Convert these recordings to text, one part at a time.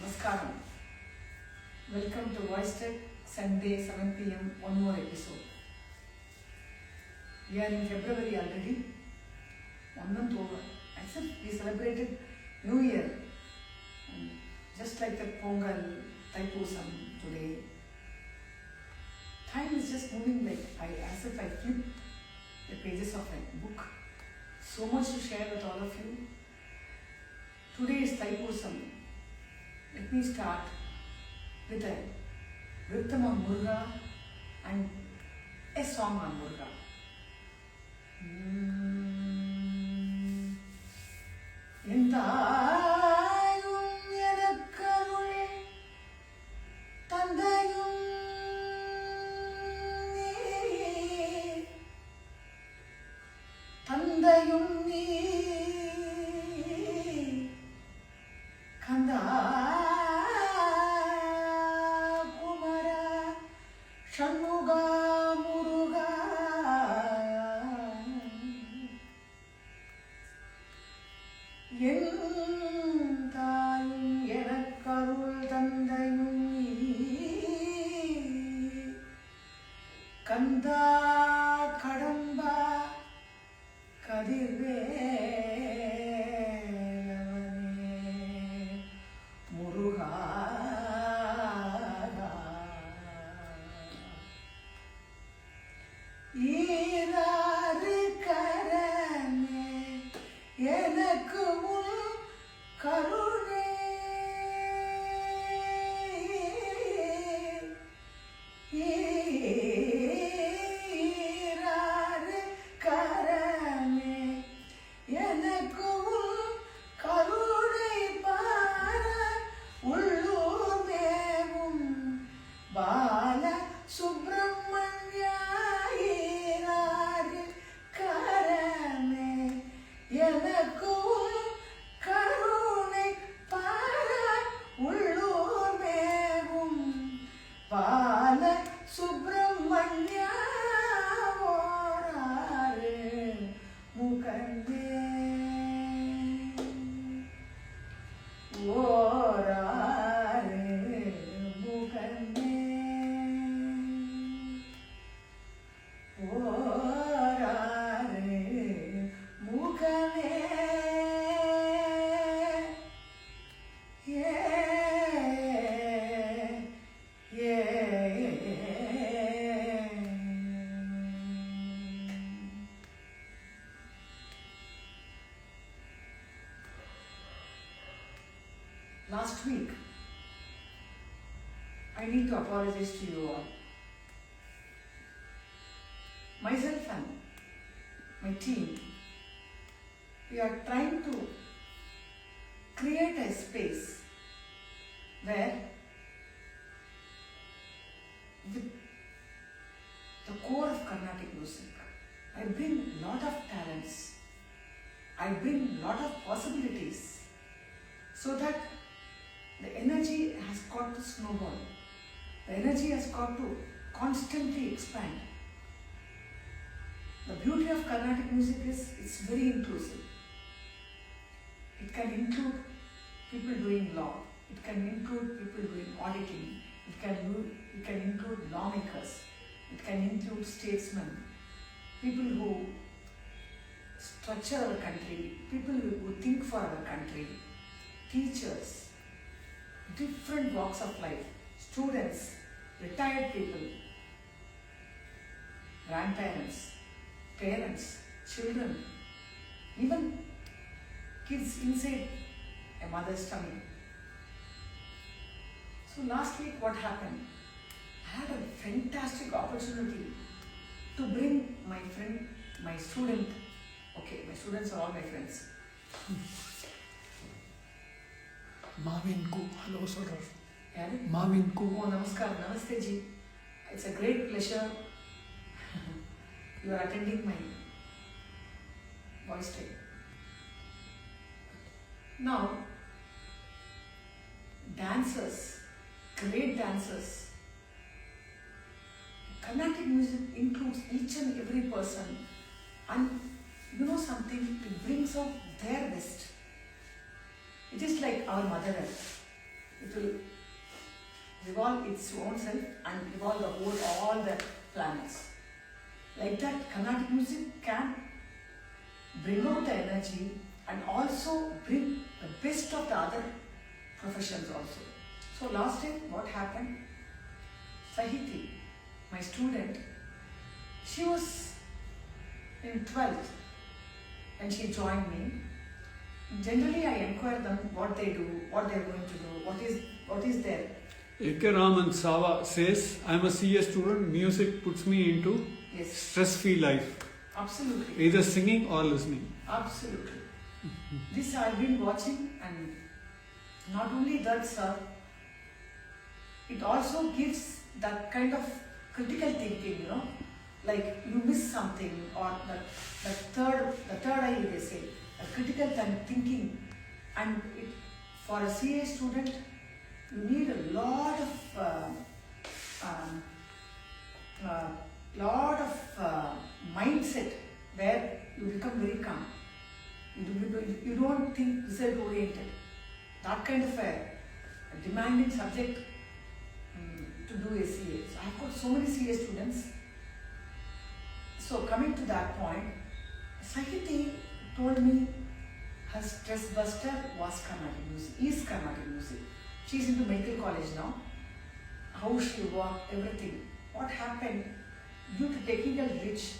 Namaskaram. Welcome to Voice Tech, Sunday 7 p.m. One more episode. We are in February already. 1 month over. Except we celebrated New Year. And just like the Pongal, Thaipusam today. Time is just moving like as if I flip the pages of a book. So much to share with all of you. Today is Thaipusam. Let me start with a rhythm on Muruga and a song on Muruga. Entayum enakkarule tandayum nee tandayum nee kanda Shanmuga Muruga Entayum enakkarul tandayum nee Kanda kadamba kadirvelavane Muruga ஈராறு கரனே எனக்கு உன் கருணை ஈராறு கரனே எனக்கு உன் கருணை பார உள்ளூர் மேவும் பால சுப்பிரமணிய எனக்கு கருணை பார உள்ளூர் மேவும் பால Subramaniya ஓராறு முகந்தே ஓராறு முகந்தே Last week, I need to apologize to you all. Myself and my team, we are trying to create a space where with the core of Carnatic music, I bring a lot of talents, I bring a lot of possibilities so that the energy has got to snowball. The energy has got to constantly expand. The beauty of Carnatic music is it's very inclusive. It can include people doing law. It can include people doing auditing. It can include lawmakers. It can include statesmen. People who structure our country. People who think for our country. Teachers. Different walks of life, students, retired people, grandparents, parents, children, even kids inside a mother's tummy. So last week what happened? I had a fantastic opportunity to bring my friend, my student, okay, my students are all my friends. Mavinku, hello sir. Mavinku. Oh, namaskar, namaste ji. It's a great pleasure. You are attending my voice tape. Now, dancers, great dancers. Carnatic music includes each and every person, and you know something, it brings out their best. It is like our Mother Earth. If it will revolve its own self and revolve the whole, all the planets. Like that, Carnatic music can bring out the energy and also bring the best of the other professions also. So last time what happened? Sahiti, my student, she was in 12th and she joined me. Generally I inquire them what they do, what they are going to do, what is there. A.K. Raman Sava says, I am a CA student, music puts me into stress-free life. Absolutely. Either singing or listening. Absolutely. This I have been watching, and not only that, sir, it also gives that kind of critical thinking, you know, like you miss something, or the third eye, they say, a critical thinking. And for a CA student, you need a lot of mindset where you become very calm. You don't think result oriented. That kind of a demanding subject to do a CA. So I've got so many CA students. So coming to that point, Sahiti told me her stress buster was Carnatic music, is Carnatic music. She's into medical college now. How she walked, everything. What happened? Due to technical glitch,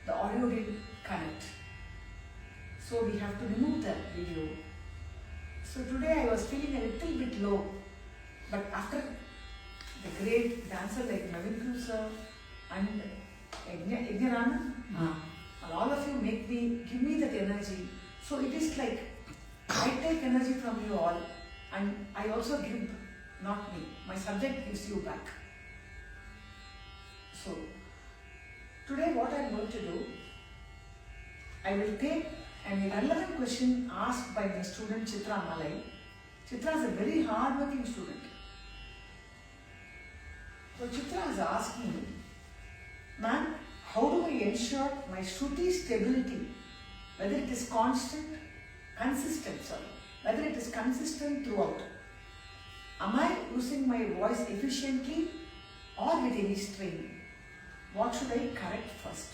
the audio didn't connect. So we have to remove that video. So today I was feeling a little bit low. But after the great dancer like Navin Krusar and Ignorana, and all of you give me that energy. So it is like I take energy from you all and I also give, not me. My subject gives you back. So today what I am going to do, I will take an irrelevant question asked by my student Chitra Malai. Chitra is a very hard-working student. So Chitra is asking, ma'am, how do I ensure my Shruti stability, whether it is whether it is consistent throughout? Am I using my voice efficiently or with any strain? What should I correct first?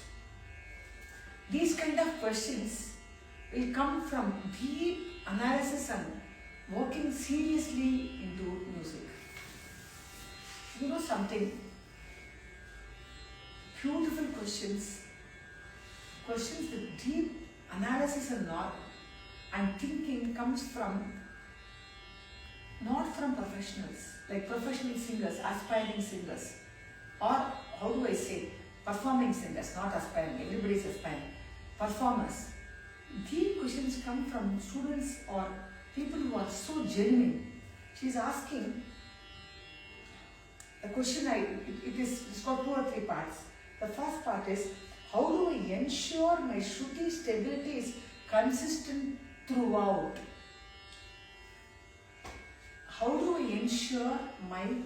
These kind of questions will come from deep analysis and working seriously into music. You know something? Beautiful questions with deep analysis and thinking comes from, not from professionals, like professional singers, aspiring singers, or how do I say, performing singers, not aspiring, everybody is aspiring, performers. Deep questions come from students or people who are so genuine. She is asking, the question it's got 2 or 3 parts. The first part is, how do I ensure my Shruti stability is consistent throughout? How do I ensure my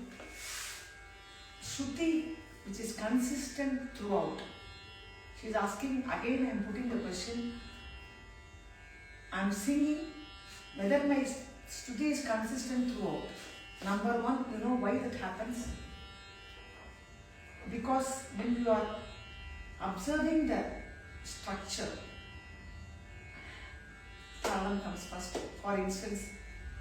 Shruti which is consistent throughout? She is asking, again I am putting the question, I am singing, whether my Shruti is consistent throughout. Number one, you know why that happens? Because when you are observing the structure, talam comes first. For instance,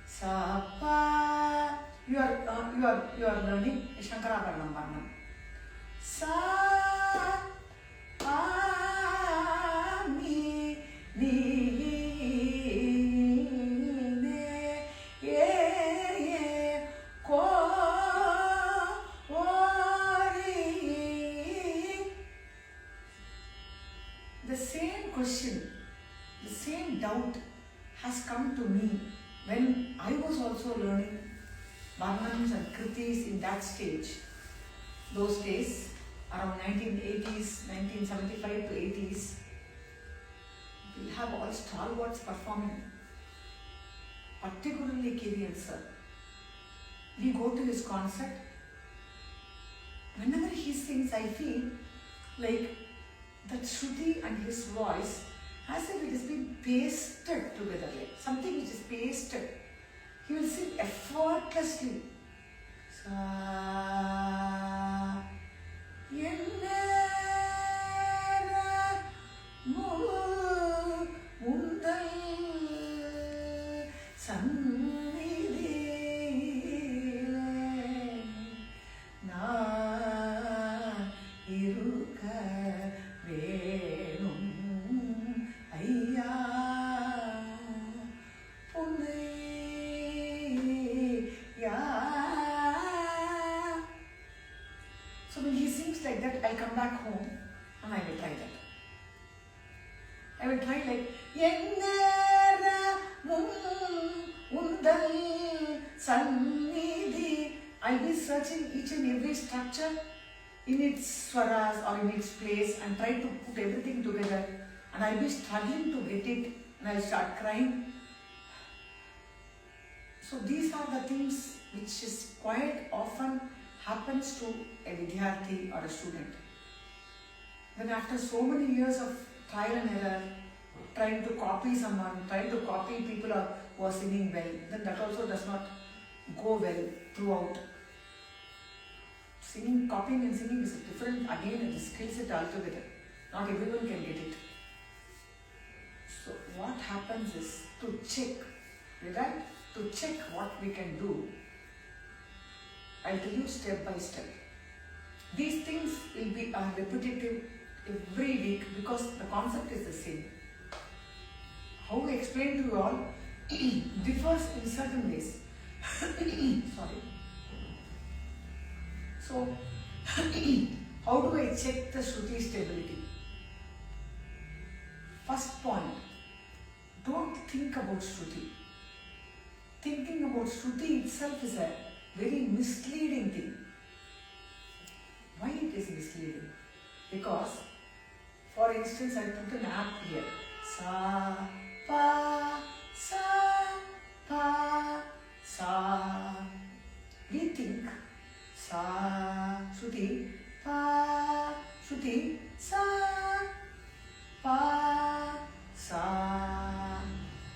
sa pa. You are learning Shankarabharanam Varnam. Sa pa mi ni ne ye ko. The same question, the same doubt has come to me when I was also learning Varnams and Kritis in that stage. Those days, around 1980s, 1975 to 80s, we have all stalwarts performing, particularly K.V.N. sir. We go to his concert. Whenever he sings, I feel like that Shruti and his voice, as if it has been pasted together, like something which is pasted. He will sing effortlessly. Sa Yennera Mundal Sannidhile Na Iruka Venum Ayya So when he sings like that, I'll come back home and I will try that. I will try like Yennera Undal Sannidhi. I'll be searching each and every structure in its swaras or in its place and try to put everything together, and I'll be struggling to get it and I'll start crying. So these are the things which is quite often happens to a vidyarthi or a student. Then after so many years of trial and error, trying to copy someone, trying to copy people who are singing well, then that also does not go well throughout. Singing, copying and singing is different, again it is skill set altogether. Not everyone can get it. So what happens is to check, right? To check what we can do, I'll tell you step by step. These things will be repetitive every week because the concept is the same. How I explain to you all differs in certain ways. Sorry. So, how do I check the Shruti stability? First point, don't think about Shruti. Thinking about Shruti itself is a very misleading thing. Why it is misleading? Because, for instance, I put an app here. Sa, pa, sa. We think sa, Shruti, pa, Shruti, sa, pa, sa.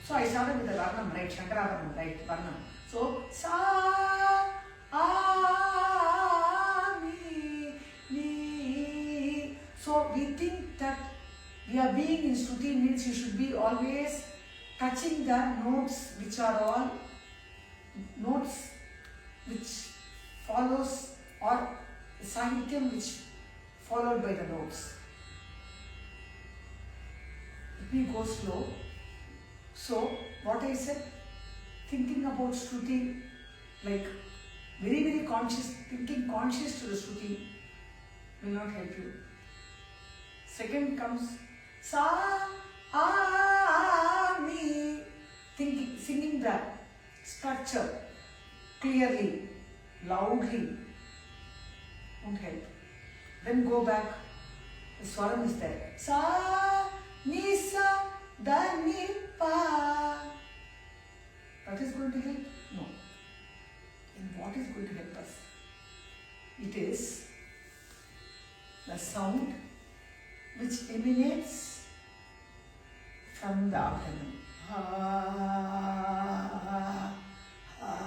So I started with the Varnam, right? Shankaravarnam, right? Varnam. So, sa, a, ni. So we think that we are being in Shruti means you should be always touching the notes which are all notes which follows or sahityam which followed by the notes. Let me go slow. So, what I said, thinking about Shruti, like very conscious, thinking conscious to the Shruti will not help you. Second comes sa, a, ni, thinking, singing the structure clearly, loudly, won't help. Then go back, the swaram is there. Sa, ni, sa, da, ni, pa. That is going to help? No. And what is going to help us? It is the sound which emanates from the abdomen. Ha, ha,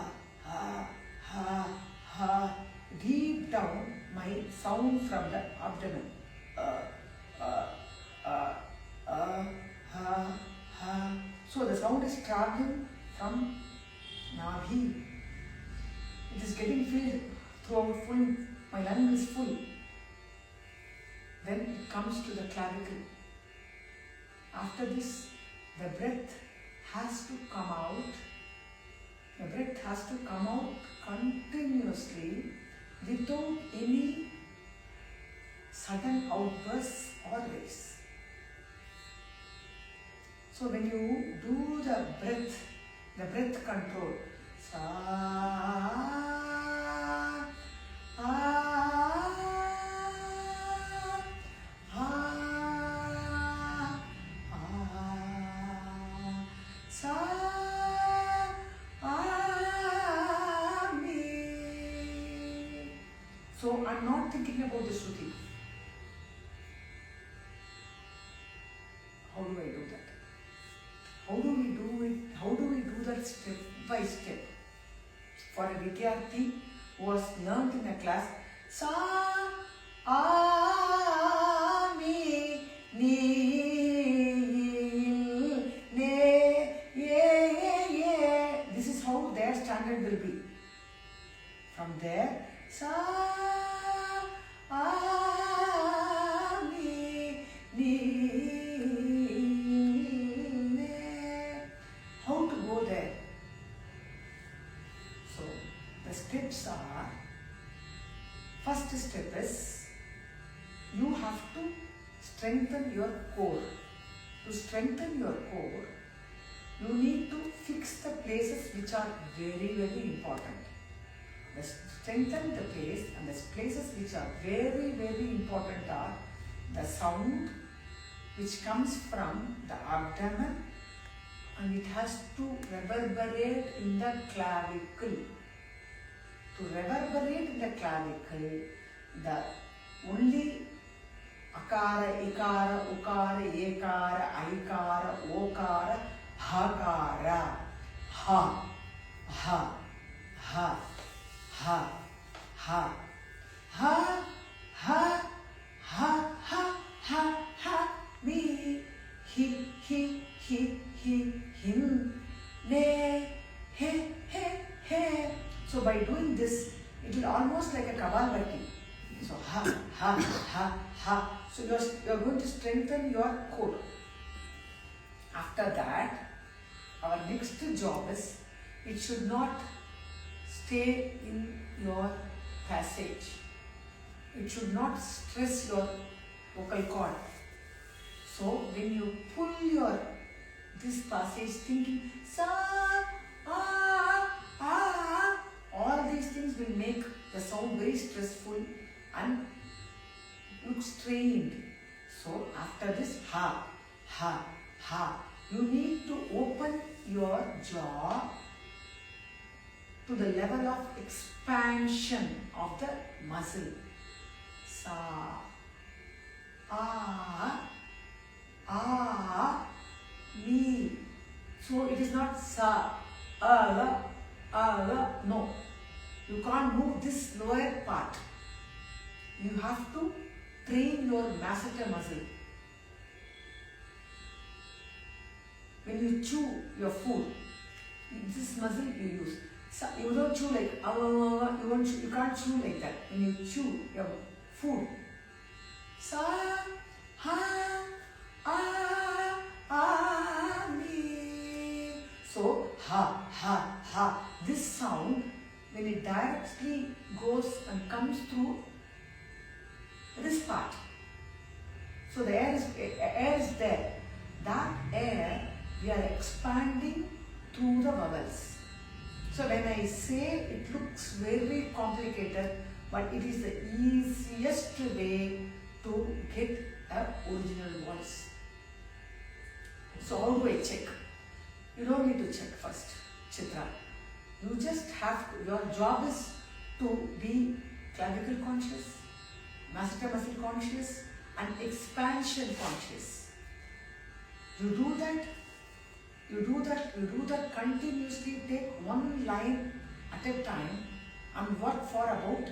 ha, ha, ha. Deep down, my sound from the abdomen. Ha, ha. So the sound is traveling from Nabhi. It is getting filled throughout full. My lung is full. Then it comes to the clavicle. After this, the breath has to come out. The breath has to come out continuously without any sudden outbursts or race. So when you do the breath control, sa, so I'm not thinking about the Shruti. How do I do that? How do we do it? How do we do that step by step? for a Vidyarthi who was learnt in a class, Sa, A, Mi, Ni, Ne, Ye. This is how their standard will be. From there, Sa, A, Mi, Ni, Ne. How to go there? So, the steps are, first step is, you have to strengthen your core. To strengthen your core, you need to fix the places which are very, very important. Strengthen the place, and the places which are very, very important are the sound which comes from the abdomen, and it has to reverberate in the clavicle. To reverberate in the clavicle, the only akara, ikara, ukara, ekara, aikara, okara, hakara, ha, ha, ha, ha, ha, ha, ha, ha, ha, ha, ha, mi, hi, him, ne, he, he. So by doing this, it will almost like a kabalbati. So ha, ha, ha, ha. So you are going to strengthen your core. After that, our next job is, it should not stay in your passage. It should not stress your vocal cord. So when you pull this passage thinking sa, all these things will make the sound very stressful and look strained. So after this ha, ha, ha, you need to open your jaw to the level of expansion of the muscle. Sa, mi. So it is not sa, no. You can't move this lower part. You have to train your masseter muscle. When you chew your food, this muscle you use. So you don't chew like you can't chew like that. When you chew your food, sa, ha, mi. So ha, ha, ha. This sound, when it directly goes and comes through this part, so the air is there. That air we are expanding through the vowels. So when I say, it looks very complicated, but it is the easiest way to get an original voice. So how do I check? You don't need to check first, Chitra. You just have to, your job is to be clavicle conscious, masseter muscle conscious, and expansion conscious. You do that continuously, take one line at a time and work for about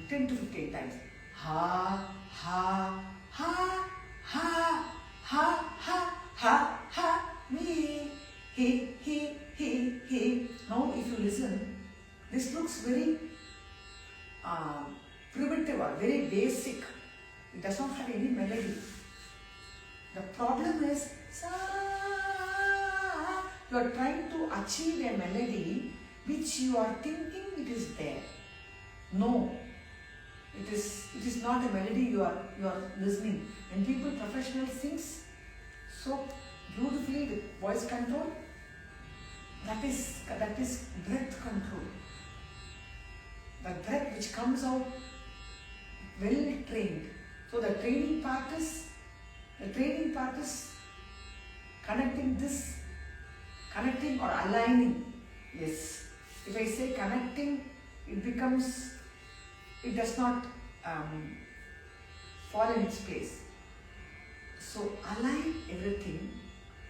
10 to 15 times. Ha, ha, ha, ha, ha, ha, ha, ha, me, he. Now if you listen, this looks very primitive or very basic. It does not have any melody. The problem is, you are trying to achieve a melody which you are thinking it is there. No, it is not a melody you are listening. When people professional sings so beautifully with voice control, that is breath control. The breath which comes out well trained. So the training part is connecting or aligning. Yes. If I say connecting, it does not fall in its place. So align everything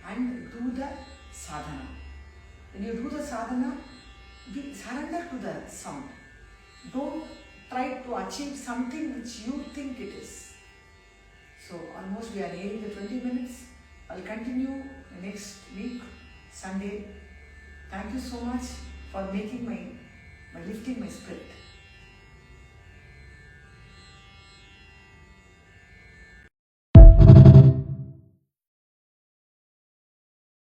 and do the sadhana. When you do the sadhana, be surrender to the sound. Don't try to achieve something which you think it is. So almost we are nearing the 20 minutes. I'll continue the next week, Sunday. Thank you so much for making lifting my spirit.